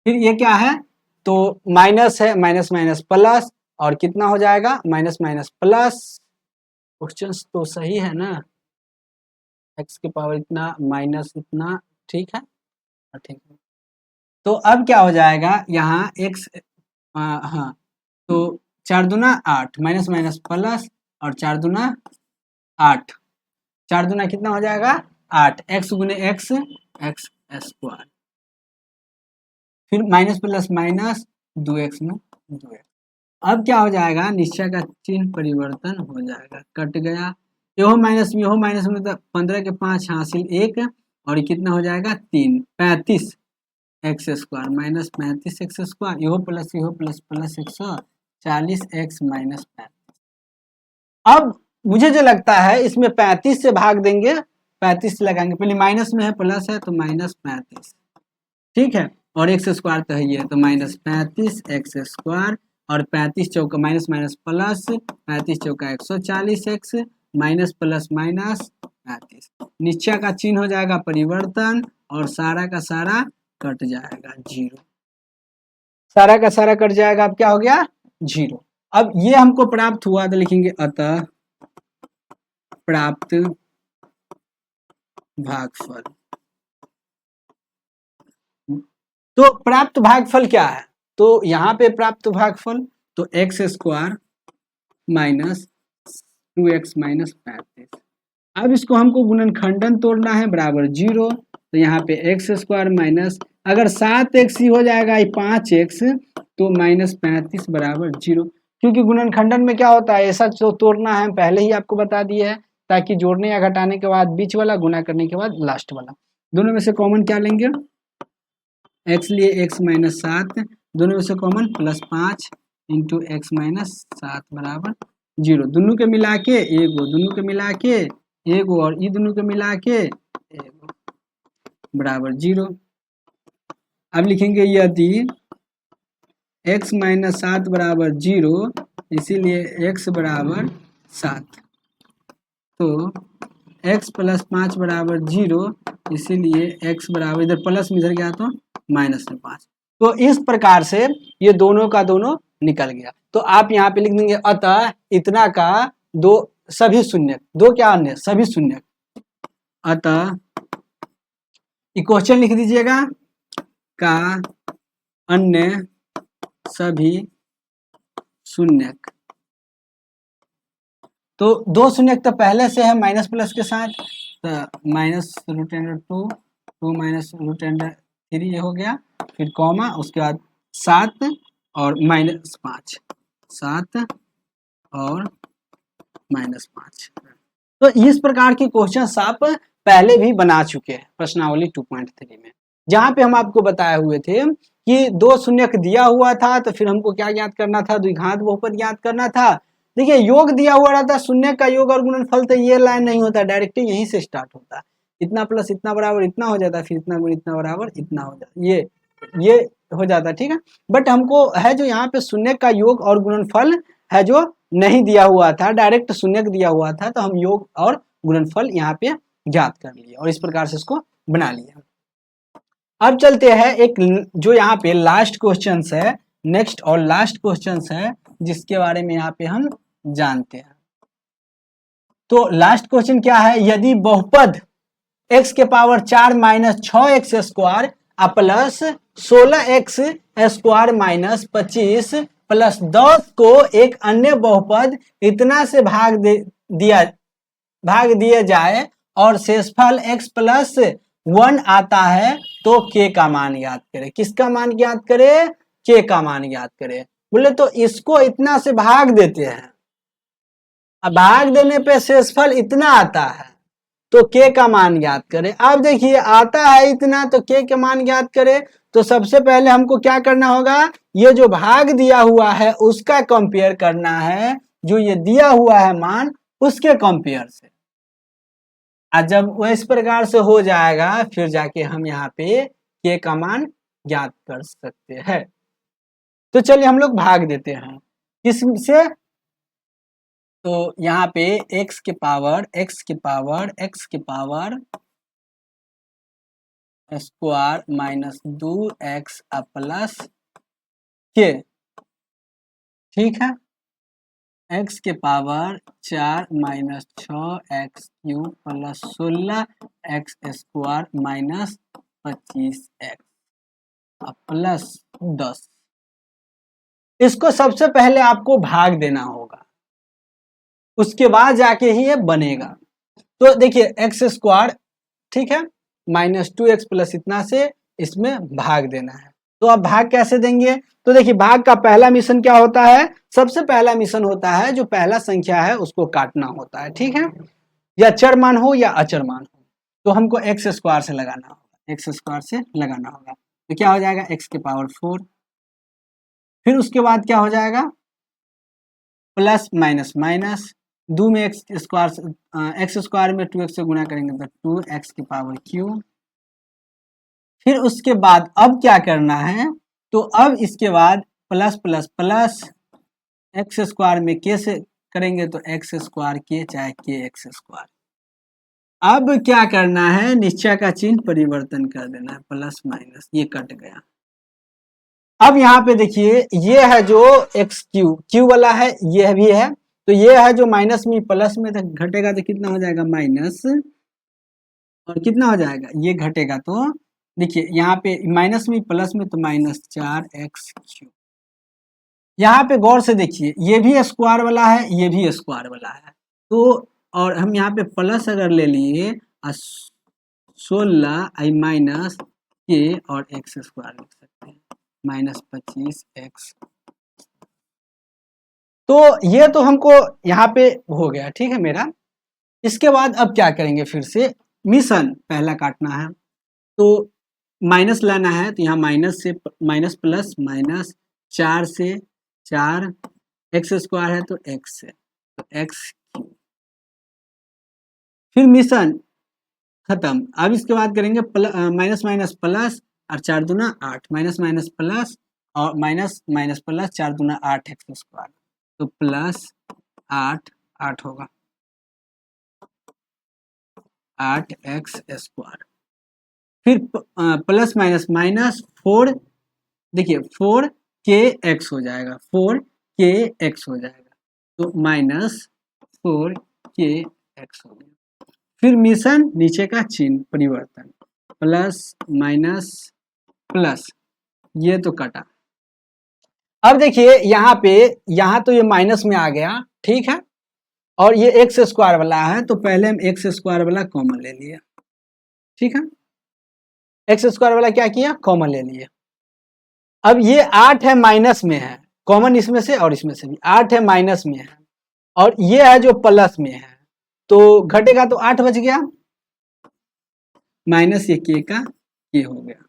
फिर ये क्या है, तो माइनस है, माइनस माइनस प्लस, और कितना हो जाएगा, माइनस माइनस प्लस, क्वेश्चन तो सही है ना, एक्स के पावर इतना माइनस इतना, ठीक है, ठीक है। तो अब क्या हो जाएगा यहाँ x, हाँ, तो 4 दूना 8, माइनस माइनस प्लस, और 4 दूना 8, 4 दूना कितना हो जाएगा 8, x गुने x, x स्क्वायर, फिर माइनस प्लस माइनस 2x में 2x। अब क्या हो जाएगा, निश्चय का चिन्ह परिवर्तन हो जाएगा, कट गया, यहो माइनस में तो 15 के 5 हासिल 1, और ये कितना हो जाएगा 3, 35 x square minus 35 x square, यहो प्लस प्लस 140 एक्स माइनस 35। अब मुझे जो लगता है इसमें 35 से भाग देंगे, 35 लगाएंगे, पहले माइनस में है प्लस है तो माइनस 35, ठीक है, और एक्स स्क्वायर तो है ये, तो माइनस 35 एक्स स्क्वायर, और 35 चौका माइनस माइनस प्लस, 35 चौका 140 एक्स माइनस प्लस माइनस 35, नीचे का चिन्ह हो जाएगा परिवर्तन, और सारा का सारा कट जाएगा 0, सारा का सारा कट जाएगा, अब क्या हो गया 0। अब ये हमको प्राप्त हुआ तो लिखेंगे अतः प्राप्त भागफल। तो प्राप्त भागफल क्या है, तो यहाँ पे प्राप्त भागफल तो x square minus 2x minus 35। अब इसको हमको गुणनखंडन तोड़ना है, बराबर 0, तो यहाँ पे एक्स स्क्वायर माइनस, अगर 7x ही हो जाएगा 5x, तो माइनस 35 बराबर 0, क्योंकि गुणनखंडन में क्या होता है, ऐसा जो तोड़ना है पहले ही आपको बता दिए है, ताकि जोड़ने या घटाने के बाद बीच वाला, गुना करने के बाद लास्ट वाला, दोनों में से कॉमन क्या लेंगे, x लिए x माइनस 7, दोनों में से common plus 5 into x minus 7 बराबर 0, दोनों के मिला के एगो, दोनों के मिला के एगो, और ये दोनों के मिला के एगो बराबर 0। अब लिखेंगे यदि x माइनस 7 बराबर 0, इसीलिए x बराबर 7, तो x प्लस 5 बराबर 0, इसीलिए x बराबर, इधर प्लस में इधर गया तो माइनस में 5, तो इस प्रकार से ये दोनों का दोनों निकल गया। तो आप यहाँ पे लिख देंगे अतः इतना का दो सभी शून्य, दो क्या अन्य सभी शून्य, अतः क्वेश्चन लिख दीजिएगा का अन्य सभी शून्य, तो दो शून्य तो पहले से है माइनस प्लस के साथ, तो minus root under 2 minus root under 3 ये हो गया, फिर कॉमा, उसके बाद 7 और माइनस 5, 7 और माइनस 5। तो इस प्रकार के क्वेश्चन आप पहले भी बना चुके हैं प्रश्नावली 2.3 में, जहां पे हम आपको बताए हुए थे कि दो शून्यक दिया हुआ था, तो फिर हमको क्या ज्ञात करना था, द्विघात बहुपद ज्ञात करना था। देखिए योग दिया हुआ रहता, शून्य का योग और गुणनफल, तो ये लाइन नहीं होता, डायरेक्ट यहीं से स्टार्ट होता, इतना प्लस इतना बराबर इतना हो जाता, फिर इतना गुण इतना बराबर इतना हो जाता, ये हो जाता, ठीक है। बट हमको है जो यहाँ पे शून्य का योग और गुणनफल है जो नहीं दिया हुआ था, डायरेक्ट शून्य दिया हुआ था, तो हम योग और गुणनफल यहाँ पे ज्ञात कर लिए और इस प्रकार से इसको बना लिया। अब चलते हैं एक जो यहाँ पे लास्ट क्वेश्चन है, नेक्स्ट और लास्ट क्वेश्चन है, जिसके बारे में यहाँ पे हम जानते हैं। तो लास्ट क्वेश्चन क्या है, यदि बहुपद x के power 4 minus 6x square plus 16x square minus 25 plus 10 को एक अन्य बहुपद इतना से भाग दिए जाए और शेषफल x प्लस 1 आता है, तो k का मान याद करें। किसका मान याद करें, k का मान याद करें। बोले तो इसको इतना से भाग देते हैं, अब भाग देने पे शेषफल इतना आता है, तो k का मान याद करें। अब देखिए आता है इतना, तो k के मान याद करें, तो सबसे पहले हमको क्या करना होगा, ये जो भाग दिया हुआ है उसका कंपेयर करना है, जो ये दिया हुआ है मान उसके कंपेयर से। जब वो इस प्रकार से हो जाएगा, फिर जाके हम यहाँ पे k का मान ज्ञात कर सकते हैं। तो चलिए हम लोग भाग देते हैं किससे, तो यहाँ पे x के power square minus 2x plus k, ठीक है, x के power 4 minus 6x cube plus 16x square minus 25x plus 10। इसको सबसे पहले आपको भाग देना होगा, उसके बाद जाके ही ये बनेगा। तो देखिए एक्स स्क्वायर, ठीक है, -2x प्लस इतना से इसमें भाग देना है। तो अब भाग कैसे देंगे? तो देखिए भाग का पहला मिशन क्या होता है? सबसे पहला मिशन होता है जो पहला संख्या है उसको काटना होता है, ठीक है, या चर मान हो या अचर मान हो। तो हमको एक्स स्क्वायर से लगाना होगा, एक्स स्क्वायर से लगाना होगा। तो क्या हो जाएगा? x की पावर 4। फिर उसके बाद क्या हो जाएगा? प्लस माइनस माइनस, दो में एक्स स्क्वायर में 2x से गुना करेंगे तो 2x की पावर क्यूब। फिर उसके बाद अब क्या करना है? तो अब इसके बाद plus plus plus x square में के से करेंगे तो एक्स स्क्वायर के चाहे के एक्स स्क्वायर। अब क्या करना है? निश्चय का चिन्ह परिवर्तन कर देना है, प्लस माइनस, ये कट गया। अब यहाँ पे देखिए ये है जो एक्स क्यू वाला है, ये भी है, तो ये है जो माइनस में प्लस में घटेगा तो कितना हो जाएगा? माइनस, और कितना हो जाएगा? ये घटेगा तो देखिए यहाँ पे माइनस में प्लस में तो -4x3। यहाँ पे गौर से देखिए ये भी स्क्वायर वाला है, ये भी स्क्वायर वाला है। तो और हम यहाँ पे प्लस अगर ले लिए 16 i माइनस के और एक्स स्क्वायर लिख सकते हैं, -25x। तो ये तो हमको यहाँ पे हो गया, ठीक है मेरा। इसके बाद अब क्या करेंगे? फिर से मिशन पहला काटना है, तो माइनस लाना है, तो यहाँ माइनस से माइनस प्लस माइनस 4 से 4, एक्स स्क्वायर है तो एक्स है तो एक्स क्यूब। फिर मिशन खत्म। अब इसके बाद करेंगे माइनस माइनस प्लस और 4 दूना 8, माइनस माइनस प्लस और माइनस माइनस प्लस 4 दूना 8 एक्स स्क्वायर, तो प्लस 8 होगा 8x स्क्वायर। फिर प्लस माइनस माइनस 4, देखिए 4kx हो जाएगा, 4kx हो जाएगा, तो -4kx हो गया। फिर मिशन नीचे का चिन्ह परिवर्तन, प्लस माइनस प्लस, ये तो कटा। अब देखिए यहाँ तो ये माइनस में आ गया, ठीक है, और ये एक्स स्क्वायर वाला है, तो पहले हम एक्स स्क्वायर वाला कॉमन ले लिया, ठीक है, एक्स स्क्वायर वाला क्या किया? कॉमन ले लिए। अब ये 8 है माइनस में है, कॉमन इसमें से और इसमें से भी 8 है माइनस में है, और ये है जो प्लस में है, तो घटेगा तो 8 बच गया, माइनस ये के का ये हो गया।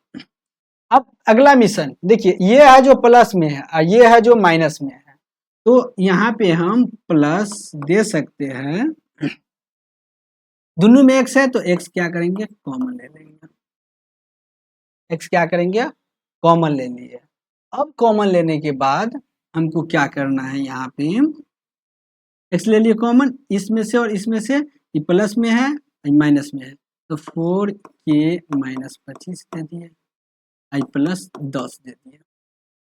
अब अगला मिशन देखिए, ये है जो प्लस में है और ये है जो माइनस में है, तो यहाँ पे हम प्लस दे सकते हैं, दोनों में एक्स है तो एक्स क्या करेंगे? कॉमन ले लेंगे, एक्स क्या करेंगे? कॉमन ले लिए। अब कॉमन लेने के बाद हमको क्या करना है? यहाँ पे एक्स ले लिए कॉमन, इसमें से और इसमें से, ये प्लस में है माइनस में है, तो 4k माइनस 25 दे दिए, आई प्लस 10 दे दिए।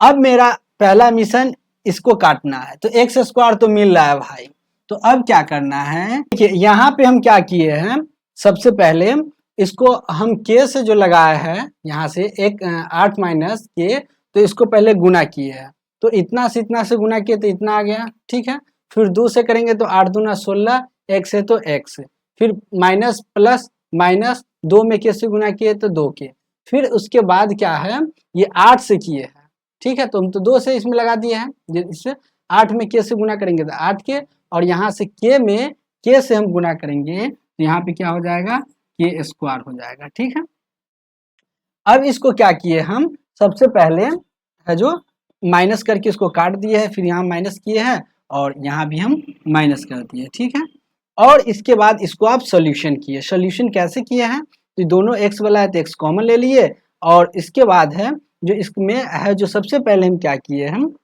अब मेरा पहला मिशन इसको काटना है, तो एक्स स्क्वायर तो मिल रहा है भाई, तो अब क्या करना है? देखिए यहाँ पे हम क्या किए हैं, सबसे पहले इसको हम के से जो लगाया है, यहाँ से 8 माइनस के, तो इसको पहले गुना किए हैं, तो इतना से गुना किए तो इतना आ गया, ठीक है। फिर 2 से करेंगे तो 8 दूना 16, एक्स है तो एक्स, फिर माइनस प्लस माइनस 2 में के से गुना किए तो 2 के, फिर उसके बाद क्या है? ये 8 से किए हैं, ठीक है, तो हम तो 2 से इसमें लगा दिए हैं, इससे 8 में के से गुना करेंगे तो 8 के, और यहाँ से के में के से हम गुना करेंगे तो यहाँ पे क्या हो जाएगा? के स्क्वायर हो जाएगा, ठीक है। अब इसको क्या किए हम? सबसे पहले है जो माइनस करके इसको काट दिए है, फिर यहाँ माइनस किए हैं और यहाँ भी हम माइनस कर दिए, ठीक है। और इसके बाद इसको आप सोल्यूशन किए। सोल्यूशन कैसे किए हैं? तो दोनों एक्स वाला है तो एक्स कॉमन ले लिए, और इसके बाद है जो इसमें है, जो सबसे पहले हम क्या किए, हम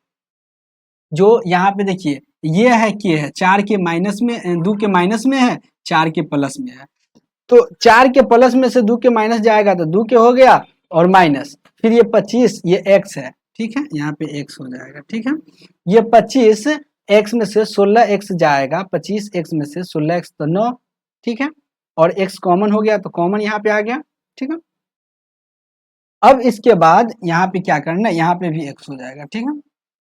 जो यहाँ पे देखिए ये है के है 4 के माइनस में, 2 के माइनस में है, 4 के प्लस में है, तो 4 के प्लस में से 2 के माइनस जाएगा तो 2 के हो गया और माइनस, फिर ये 25 ये x है, ठीक है, यहाँ पे x हो जाएगा, ठीक है। ये 25 x में से 16x जाएगा, 25x में से 16x तो 9, ठीक है, और x कॉमन हो गया तो कॉमन यहाँ पे आ गया, ठीक है। अब इसके बाद यहाँ पे क्या करना है, यहाँ पे भी x हो जाएगा, ठीक है।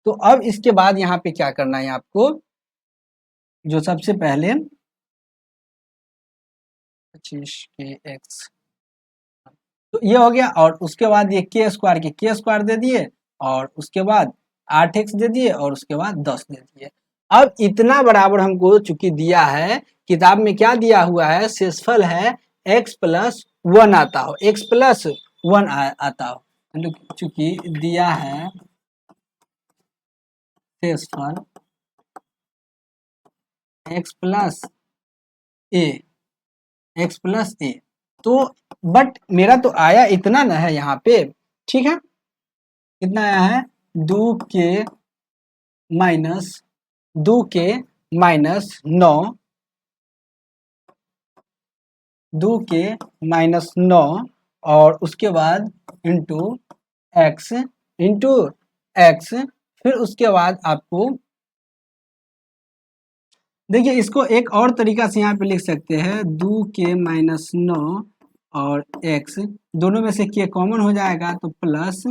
तो अब इसके बाद यहाँ पे क्या करना है आपको, जो सबसे पहले 25 के x, तो ये हो गया। और उसके बाद ये के स्क्वायर दे दिए, और उसके बाद 8x दे दिए, और उसके बाद 10 दे दिए। अब इतना बराबर हमको चूंकि दिया है, किताब में क्या दिया हुआ है, शेषफल है x+1 आता हो, x+1 आता हो, चूंकि दिया है शेषफल x+a, तो बट मेरा तो आया इतना ना है यहाँ पे, ठीक है, कितना आया है 2k माइनस 9, 2k-9 और उसके बाद x, फिर उसके बाद आपको देखिए, इसको एक और तरीका से यहाँ पे लिख सकते हैं, 2k-9 और x, दोनों में से k कॉमन हो जाएगा, तो प्लस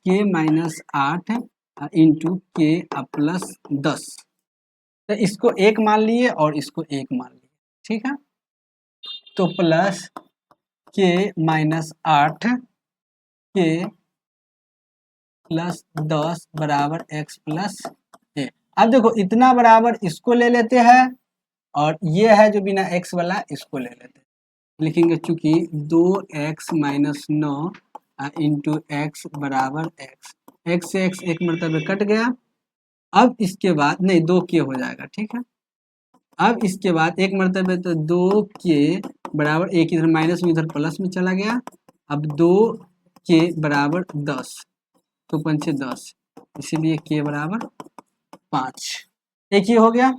k-8 इंटू k+10, तो इसको 1 मान लिए और इसको 1 मान लिए, ठीक है। तो प्लस k-8 k+10 बराबर x+a। अब देखो इतना बराबर इसको ले लेते हैं, और ये है जो बिना x वाला, इसको ले लेते हैं, लिखेंगे चूंकि 2x-9 इंटू x बराबर x से x एक मरतबे कट गया। अब इसके बाद नहीं, 2k हो जाएगा, ठीक है। अब इसके बाद एक मरतबे तो 2k बराबर, एक इधर माइनस में इधर प्लस में चला गया, अब 2k बराबर 10, तो 5 10, इसीलिए k बराबर 5, एक ही हो गया।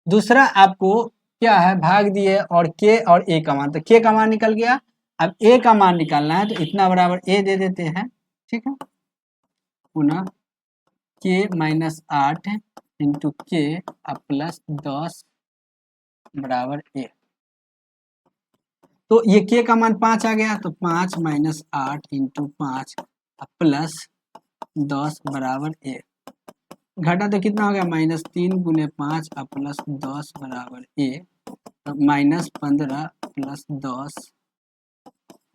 दूसरा आपको क्या है, भाग दिए और k और a का मान, तो k का मान निकल गया। अब a का मान निकालना है, तो इतना बराबर a दे देते हैं, ठीक है, पुनः k-8 इंटू k+10 बराबर a। तो ये k का मान 5 आ गया, तो 5-8 इंटू 5+10 बराबर a। घटा तो कितना हो गया, -3 × 5 +10 बराबर a, तो -15 + 10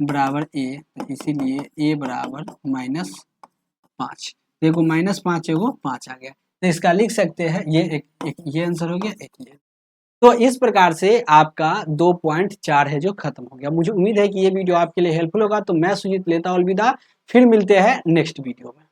बराबर a, तो इसीलिए a बराबर -5। देखो -5 एगो 5 आ गया, तो इसका लिख सकते हैं, ये एक ये आंसर हो गया, एक ये। तो इस प्रकार से आपका 2.4 है जो खत्म हो गया। मुझे उम्मीद है कि ये वीडियो आपके लिए हेल्पफुल होगा। तो मैं सुजीत लेता हूं अलविदा, फिर मिलते हैं नेक्स्ट वीडियो में।